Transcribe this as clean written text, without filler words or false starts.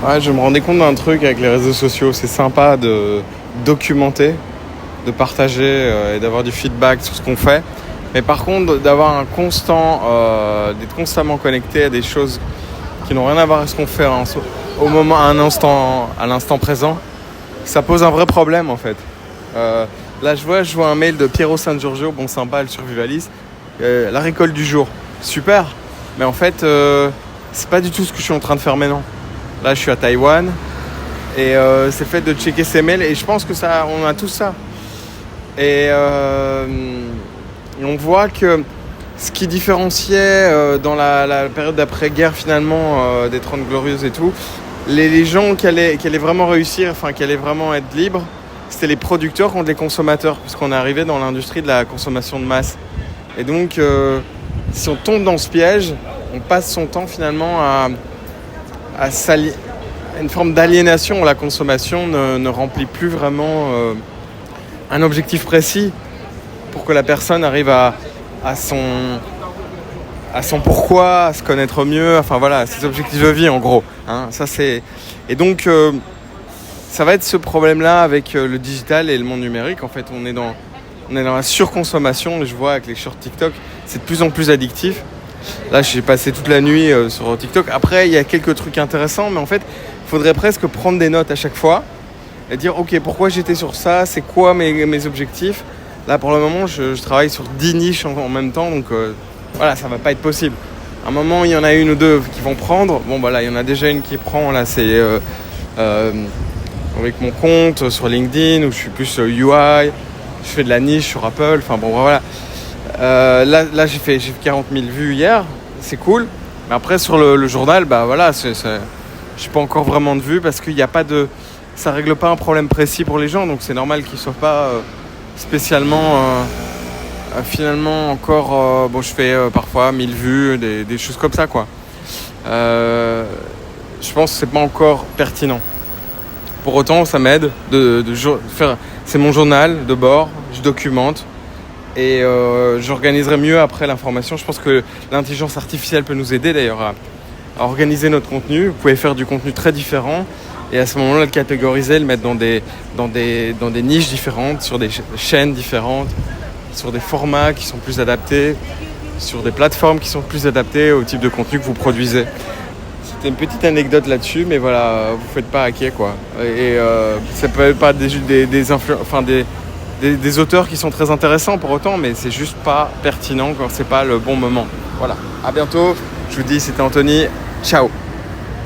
Ouais, je me rendais compte d'un truc avec les réseaux sociaux. C'est sympa de documenter, de partager et d'avoir du feedback sur ce qu'on fait. Mais par contre, d'avoir d'être constamment connecté à des choses qui n'ont rien à voir avec ce qu'on fait au moment, à l'instant présent, ça pose un vrai problème en fait. Là, je vois un mail de Piero San Giorgio, bon sympa, le survivaliste. La récolte du jour, super. Mais en fait, c'est pas du tout ce que je suis en train de faire maintenant. Là, je suis à Taïwan et c'est le fait de checker ses mails et je pense que ça, on a tous ça. Et on voit que ce qui différenciait dans la période d'après-guerre finalement des 30 Glorieuses et tout, les gens qui allaient vraiment réussir, enfin qui allaient vraiment être libres, c'était les producteurs contre les consommateurs, puisqu'on est arrivé dans l'industrie de la consommation de masse. Et donc, si on tombe dans ce piège, on passe son temps finalement à une forme d'aliénation où la consommation ne remplit plus vraiment un objectif précis pour que la personne arrive à son pourquoi, à se connaître mieux, enfin voilà, ses objectifs de vie en gros. Hein, ça c'est... Et donc, ça va être ce problème-là avec le digital et le monde numérique. En fait, on est dans la surconsommation. Je vois avec les shorts TikTok, c'est de plus en plus addictif. Là, j'ai passé toute la nuit sur TikTok. Après, il y a quelques trucs intéressants, mais en fait, il faudrait presque prendre des notes à chaque fois et dire, ok, pourquoi j'étais sur ça, c'est quoi mes objectifs. Là, pour le moment, je travaille sur 10 niches en même temps, donc voilà, ça va pas être possible. À un moment, il y en a une ou deux qui vont prendre. Bon, bah là, il y en a déjà une qui prend, là, c'est avec mon compte sur LinkedIn, où je suis plus UI, je fais de la niche sur Apple, enfin bon, voilà. Là j'ai fait 40 000 vues hier, c'est cool. Mais après sur le journal, bah voilà, je n'ai pas encore vraiment de vues parce qu'il n'y a pas de, ça règle pas un problème précis pour les gens, donc c'est normal qu'ils soient pas spécialement finalement encore. Bon, je fais parfois 1000 vues, des choses comme ça quoi. Je pense que c'est pas encore pertinent. Pour autant, ça m'aide de faire. C'est mon journal de bord, je documente. Et j'organiserai mieux après l'information. Je pense que l'intelligence artificielle peut nous aider d'ailleurs à organiser notre contenu. Vous pouvez faire du contenu très différent et à ce moment-là le catégoriser, le mettre dans des niches différentes, sur des chaînes différentes, sur des formats qui sont plus adaptés, sur des plateformes qui sont plus adaptées au type de contenu que vous produisez. C'était une petite anecdote là-dessus, mais voilà, vous faites pas hacker quoi. Et ça peut être pas des auteurs qui sont très intéressants pour autant, mais c'est juste pas pertinent quand c'est pas le bon moment. Voilà. À bientôt. Je vous dis, c'était Anthony. Ciao.